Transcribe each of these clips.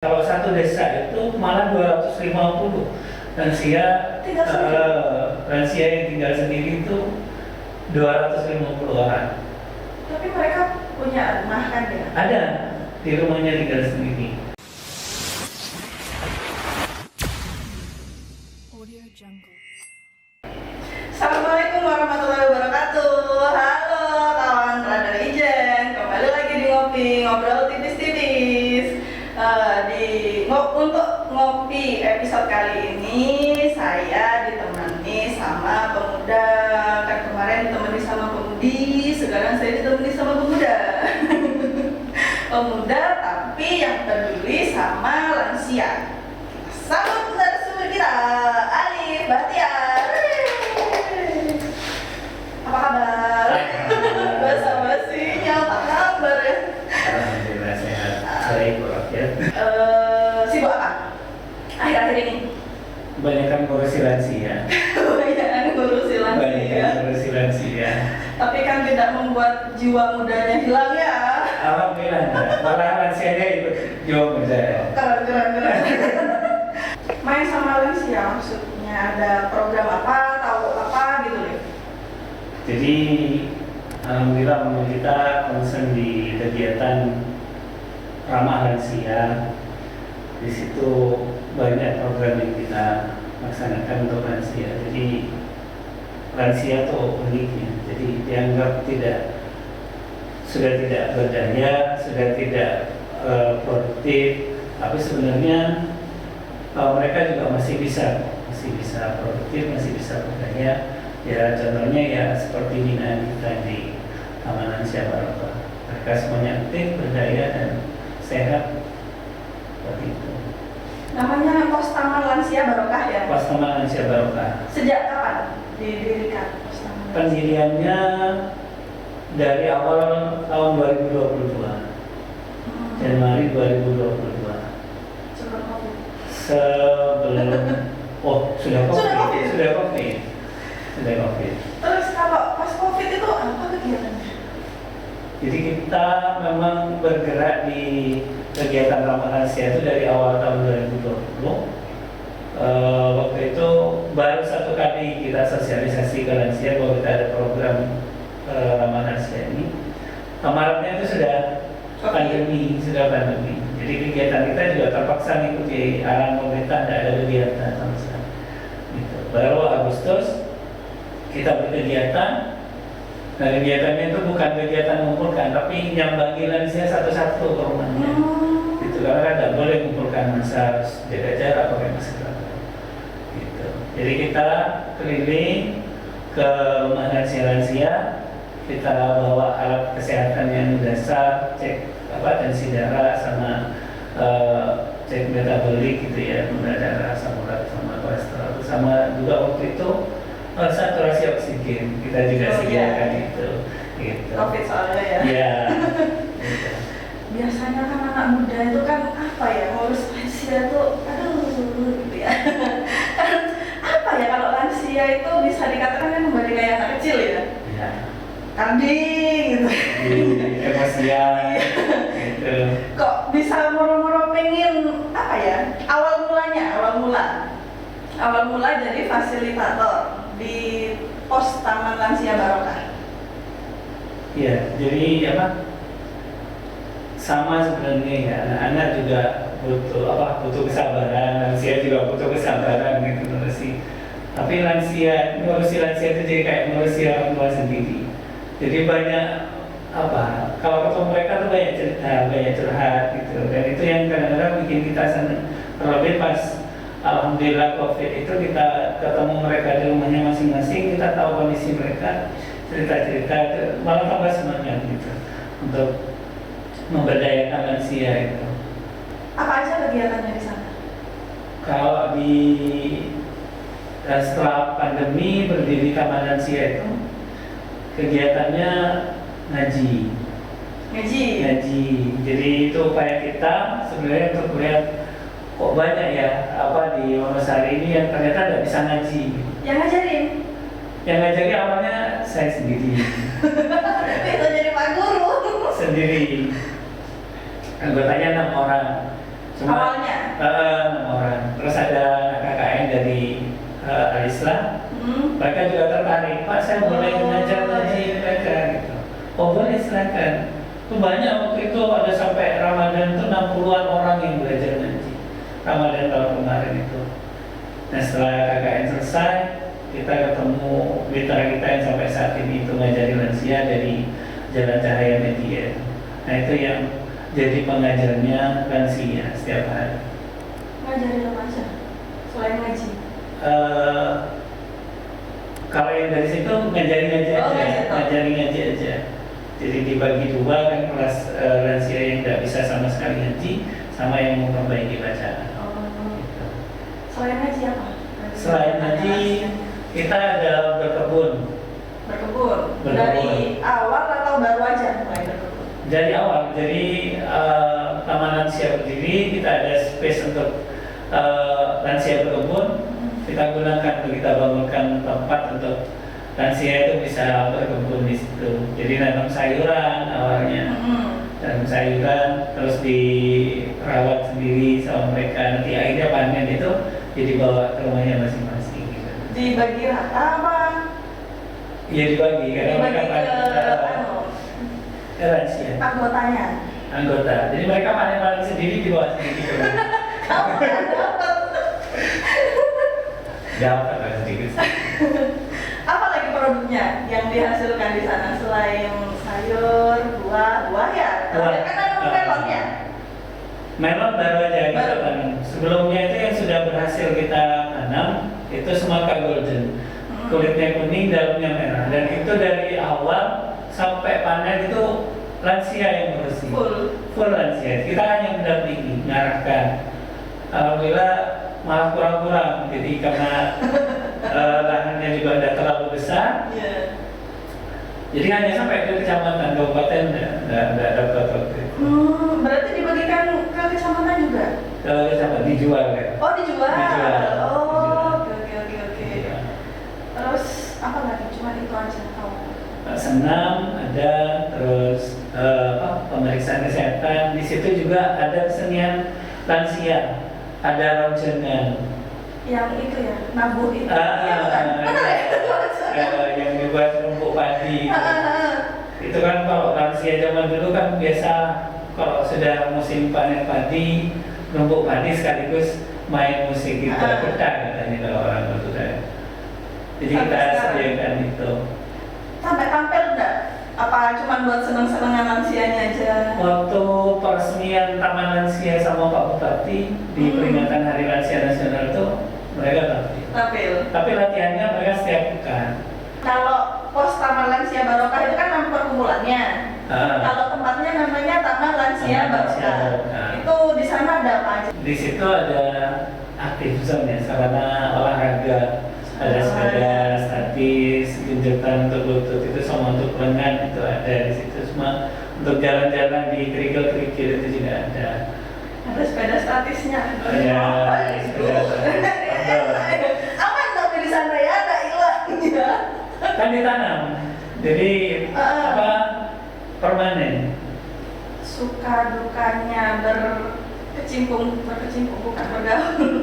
Kalau satu desa itu malah 250 lansia, lansia yang tinggal sendiri itu 250 orang. Tapi mereka punya rumah kan ya? Ada, di rumahnya tinggal sendiri. Audio Jungle. Assalamualaikum warahmatullahi wabarakatuh. Halo kawan Radar Ijen, kembali lagi di ngobrol tipis-tipis. Untuk ngopi episode kali ini saya ditemani sama pemuda. Kan kemarin ditemani sama pemudi, sekarang saya ditemani sama pemuda. Pemuda tapi yang peduli sama lansia. Sambut narasumber kita, Alif Bahtiar. Apa kabar? Basa-basinya apa kabar ya? Alhamdulillah sehat, baik walafiat. Sibuk apa? Akhir-akhir ini? Kebanyakan ngurusi lansia. Kebanyakan ngurusi lansia. Kebanyakan ngurusi lansia. Tapi kan tidak membuat jiwa mudanya hilang ya. Alhamdulillah, malah lansianya ikut jiwa muda. Keren. Main sama lansia maksudnya ada program apa, tahu apa gitu deh. Jadi alhamdulillah kita concern di kegiatan ramah lansia. Di situ banyak program yang kita laksanakan untuk lansia. Jadi lansia itu uniknya. Jadi dianggap sudah tidak berdaya, sudah tidak produktif, tapi sebenarnya mereka juga masih bisa produktif, masih bisa berdaya. Ya contohnya ya seperti binaan kita di Taman Lansia Barokah. Mereka semuanya aktif, berdaya dan sehat seperti itu. Namanya Pos Taman Lansia Barokah ya? Pos Taman Lansia Barokah. Sejak kapan didirikan Pos Taman Lansia? Pendiriannya dari awal tahun 2022, Januari 2022. Sebelum COVID. Sudah COVID. Terus kalau pas COVID itu apa kegiatannya? Jadi kita memang bergerak di kegiatan ramah lansia itu dari awal tahun 2020. Waktu itu baru satu kali kita sosialisasi ke lansia bahwa kita ada program ramah lansia ini. Kemarinnya itu sudah pandemi. Jadi kegiatan kita juga terpaksa mengikuti arahan pemerintah, tidak ada kegiatan sama sekali. Gitu. Baru Agustus kita berkegiatan. Nah, kegiatannya itu bukan kegiatan mengumpulkan, tapi nyambangi lansia satu-satu ke rumahnya. Gitu, karena kan tidak boleh mengumpulkan massa, harus jaga jarak, pakai masker. Gitu. Jadi kita keliling ke rumah lansia-lansia, kita bawa alat kesehatan yang dasar, cek tensi darah sama cek metabolik gitu ya, gula darah sama kolesterol, sama juga waktu itu saturasi oksigen kita juga sediakan itu. Gitu. COVID soalnya ya. Iya. Gitu. Biasanya kan anak muda itu kan apa ya, ngurus lansia tuh aduh gitu ya. Kan apa ya, kalau lansia itu bisa dikatakan kan kembali kayak anak kecil ya. Iya. Kambing gitu. Emosian gitu. Kok bisa moro-moro pengen apa ya? Awal mula jadi fasilitator di Pos Taman Lansia Barokah. Iya, jadi sama sebenarnya ya, anak-anak juga butuh kesabaran, lansia juga butuh kesabaran gitu ngurusi. Tapi ngurusi lansia itu jadi kayak ngurusi orang tua sendiri. Jadi banyak kalau ketemu mereka tuh banyak cerita, banyak curhat gitu. Dan itu yang kadang-kadang bikin kita senang. Terlebih pas alhamdulillah COVID itu kita ketemu mereka di rumahnya masing-masing, kita tahu kondisi mereka, cerita-cerita itu malah tambah semangat gitu untuk memberdayakan lansia itu. Apa aja kegiatannya di sana? Kalau setelah pandemi berdiri Taman Lansia itu kegiatannya ngaji. Jadi itu upaya kita sebenarnya untuk melihat kok banyak ya di Wonosari ini yang ternyata tidak bisa ngaji. Yang ngajarin? Yang ngajarin awalnya saya sendiri. Itu jadi Pak Guru. Sendiri. Anggotanya 6 orang. Awalnya? 6 orang. Terus ada anak KKN dari Alisla. Mereka juga tertarik, Pak saya boleh ngajar ngaji mereka gitu. Oh boleh silakan. Itu banyak waktu itu ada sampai Ramadan itu 60-an orang yang belajar ngaji. Ramadan tahun kemarin itu. Nah setelah KKN selesai, kita ketemu mitra kita yang sampai saat ini itu ngajari lansia dari Jalan Cahaya Media. Nah itu yang jadi pengajarnya lansia setiap hari. Ngajarin apa aja? Selain ngaji? Kalau yang dari situ ngajari ngaji aja, ngajari ngaji aja. Jadi dibagi dua kan, kelas lansia yang tidak bisa sama sekali ngaji, sama yang memperbaiki bacaan. Gitu. Selain ngaji apa? Selain ngaji, kita ada berkebun. Berkebun. Dari awal atau baru aja mulai berkebun? Dari awal, jadi Taman Lansia berdiri, kita ada space untuk lansia berkebun. Kita gunakan untuk kita bangunkan tempat untuk lansia itu bisa berkebun di situ. Jadi nanam sayuran awalnya, nanam sayuran, terus dirawat sendiri sama mereka. Nanti akhirnya panen itu jadi bawa ke rumahnya masing-masing. Gitu. Dibagi rata apa? Iya dibagi karena mereka ke lansia. Anggotanya. Anggota. Jadi mereka panen sendiri dibawa sendiri ke rumah. Kamu kan dapat. Dapat lah sedikit. Apa lagi produknya yang dihasilkan di sana selain sayur, buah ya? Buah. Kan ada melon ya? Melon baru aja kita tanam. Sebelumnya itu yang sudah berhasil kita tanam itu semangka golden. Kulitnya kuning, dalamnya merah. Dan itu dari awal sampai panen itu lansia yang ngurusin. Full lansia. Kita hanya mendampingi, mengarahkan. Alhamdulillah malah kurang-kurang. Jadi karena lahannya juga tidak terlalu besar. Jadi hanya sampai ke kecamatan, kabupaten tidak dapat waktu itu. Berarti dibagikan ke kecamatan juga? Ke kecamatan dijual kan? Oh dijual. Dijual. Oh oke. Terus apa lagi? Cuma itu aja tahu. Senam ada, terus pemeriksaan kesehatan. Di situ juga ada kesenian lansia, ada roncengan. Yang itu ya, nabuh itu. Benar ya? Yang dibuat rumput padi. Itu kan kalau lansia zaman dulu kan biasa kalau sudah musim panen padi, rumput padi sekaligus main musik kita katanya kalau orang tua saya. Jadi kita sediakan itu. Sampai tampil enggak? Apa cuma buat seneng-senengan lansianya aja? Waktu peresmian Taman Lansia sama Pak Bupati di peringatan Hari Lansia Nasional itu mereka tampil. Tapi latihannya mereka setiap pekan. Kalau pos Taman Lansia Barokah itu kan nama perkumpulannya. Kalau tempatnya namanya Taman Lansia Barokah. Itu di sana ada apa aja? Di situ ada aktif zone ya, sarana olahraga. Ada sepeda statis, genjatan untuk lutut itu sama untuk lengan itu ada di situ, semua untuk jalan-jalan di kerikil-kerikil itu juga ada. Ada sepeda statisnya. Ya, sepeda statis. Aman tapi di sana ya, ada hilang ya. Kan ditanam, jadi permanen. Suka dukanya berkecimpung bukan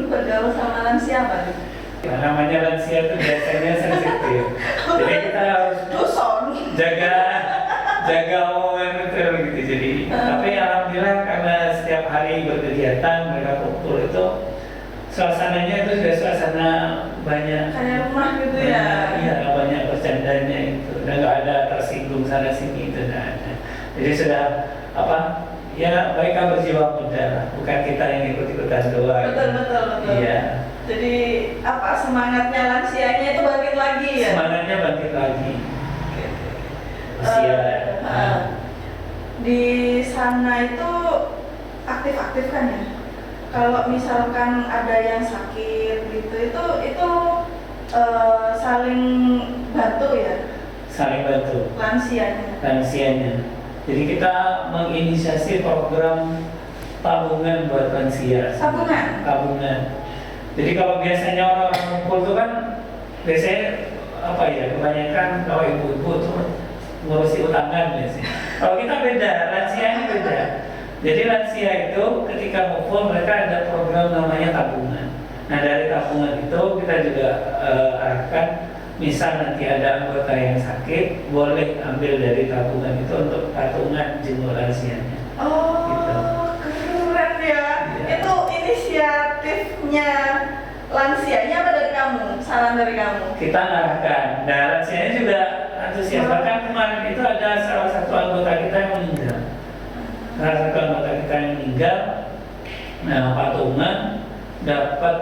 bergaul sama lansia apa? Nah, namanya lansia itu biasanya sensitif, jadi kita harus jaga omongan betul gitu. Jadi, tapi alhamdulillah karena setiap hari berkegiatan mereka kumpul itu suasananya itu sudah suasana banyak kayak rumah gitu ya. Iya, banyak bercandanya itu, dan nggak ada tersinggung sana sini itu nggak ada. Jadi sudah ya mereka berjiwa muda, bukan kita yang ikut-ikutan doang. Betul. Iya. Jadi semangatnya lansianya itu bangkit lagi ya? Semangatnya bangkit lagi. Usia. Di sana itu aktif-aktif kan ya? Kalau misalkan ada yang sakit gitu, itu saling bantu ya? Saling bantu. Lansianya. Jadi kita menginisiasi program tabungan buat lansia. Tabungan. Jadi kalau biasanya orang ngumpul itu kan biasanya kebanyakan kalau ibu-ibu tuh ngurusi utangan biasanya. Kalau kita beda, lansia ini beda. Jadi lansia itu ketika ngumpul mereka ada program namanya tabungan. Nah dari tabungan itu kita juga arahkan, misal nanti ada anggota yang sakit, boleh ambil dari tabungan itu untuk patungan jenguk lansianya. Oh, Gitu. keren ya. Itu inisiatifnya lansianya apa dari kamu? Saran dari kamu? Kita arahkan. Nah lansianya juga antusias. Bahkan kemarin itu ada salah satu anggota kita yang meninggal. Salah satu anggota kita yang meninggal. Nah patungan dapat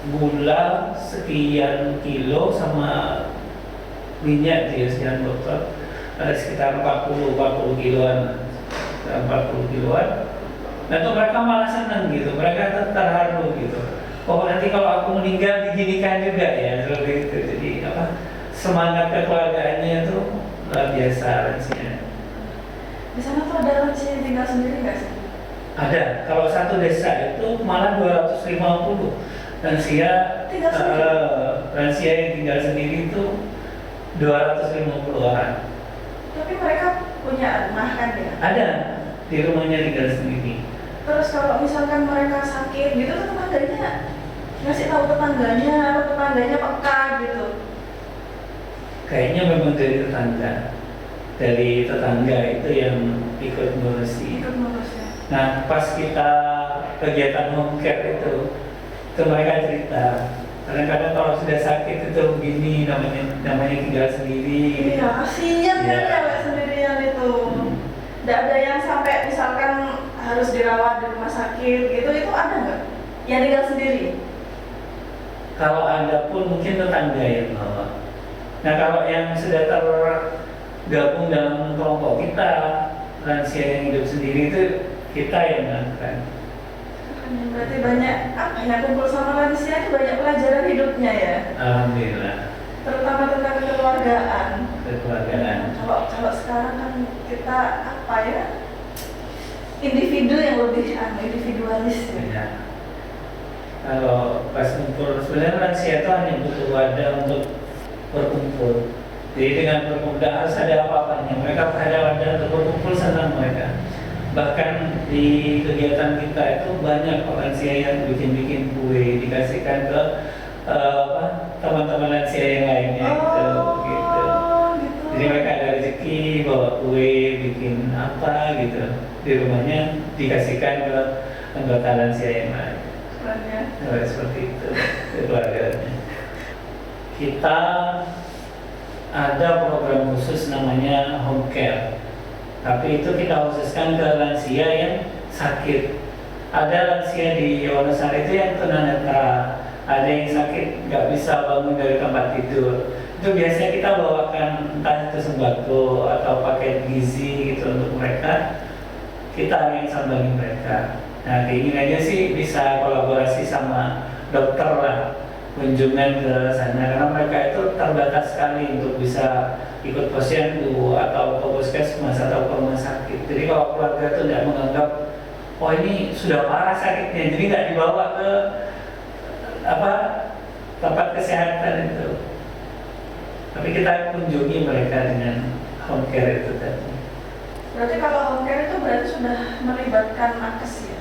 gula sekian kilo sama minyak dia sekian botol, ada sekitar 40 kiloan, 40 kiloan. Dan itu mereka malah senang gitu, mereka terharu gitu. Oh nanti kalau aku meninggal diginikan juga ya, seperti itu. Jadi apa, semangat kekeluargaannya itu luar biasa lansia. Di sana tuh ada lansia yang tinggal sendiri nggak sih? Ada, kalau satu desa itu malah 250 lansia. Tinggal sendiri? Lansia yang tinggal sendiri itu 250 orang. Tapi mereka punya rumah kan ya? Ada, di rumahnya tinggal sendiri. Terus kalau misalkan mereka sakit gitu tuh tetangganya ngasih tahu tetangganya atau tetangganya peka gitu? Kayaknya memang dari tetangga itu yang ikut ngurusi. Ikut ngurus ya? Nah pas kita kegiatan home care itu mereka cerita, kadang-kadang kalau sudah sakit itu begini, namanya tinggal sendiri. Iya, kasihan kan Iya. cewek sendirian itu. Nggak ada yang sampai misalkan harus dirawat di rumah sakit gitu, itu ada nggak? Yang tinggal sendiri? Kalau ada pun mungkin tetangga yang bawa. Nah kalau yang sudah tergabung dalam kelompok kita, lansia yang hidup sendiri itu kita yang melakukan. Berarti banyak apa ya, kumpul sama lansia itu banyak pelajaran hidupnya ya, Alhamdulillah. terutama tentang kekeluargaan. Kekeluargaan. Kalau sekarang kan kita apa ya, individu yang lebih individualis ya. Ya. Kalau pas kumpul, sebenarnya lansia itu hanya butuh wadah untuk berkumpul. Jadi dengan berkumpul harus ada apa-apanya. Mereka ada wadah untuk berkumpul, senang mereka. Bahkan di kegiatan kita itu banyak lansia yang bikin kue, dikasihkan ke teman-teman lansia yang lainnya gitu. Jadi mereka ada rezeki bawa kue, bikin apa gitu di rumahnya, dikasihkan ke anggota lansia yang lain. Seperti itu keluarganya. Kita ada program khusus namanya home care. Tapi itu kita khususkan ke lansia yang sakit. Ada lansia di Wonosari itu yang tunanetra, ada yang sakit nggak bisa bangun dari tempat tidur. Itu biasanya kita bawakan entah itu sembako atau paket gizi gitu untuk mereka. Kita yang sambangi mereka. Nah keinginannya sih bisa kolaborasi sama dokter lah, kunjungan ke sana karena mereka itu terbatas sekali untuk bisa ikut posyandu atau ke puskesmas atau ke rumah sakit. Jadi kalau keluarga itu tidak menganggap oh ini sudah parah sakitnya, jadi nggak dibawa ke tempat kesehatan itu. Tapi kita kunjungi mereka dengan home care itu tadi. Berarti kalau home care itu berarti sudah melibatkan nakes ya?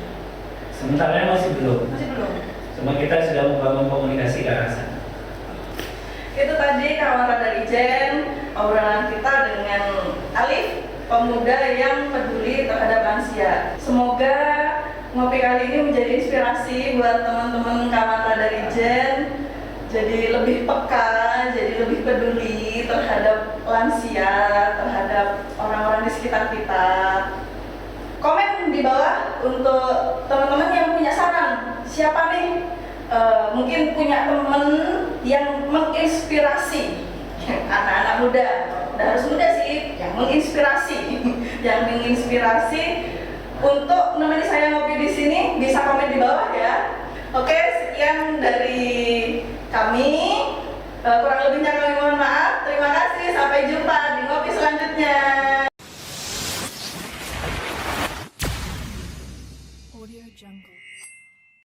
Sementara masih belum. Masih belum? Cuma kita sudah membangun komunikasi ke arah sana. Itu tadi kawan dari Jen, obrolan kita dengan Alif, pemuda yang peduli terhadap lansia. Semoga ngopi kali ini menjadi inspirasi buat teman-teman kawan dari Jen, jadi lebih peka, jadi lebih peduli terhadap lansia, terhadap orang-orang di sekitar kita. Komen di bawah untuk teman-teman yang punya saran. Siapa nih? Mungkin punya teman yang menginspirasi anak-anak muda. Udah harus muda sih, yang menginspirasi, yang menginspirasi untuk menemani saya ngopi di sini. Bisa komen di bawah ya. Oke, sekian dari kami. Kurang lebihnya kami mohon maaf. Terima kasih. Sampai jumpa di ngopi selanjutnya. Audio Jungle.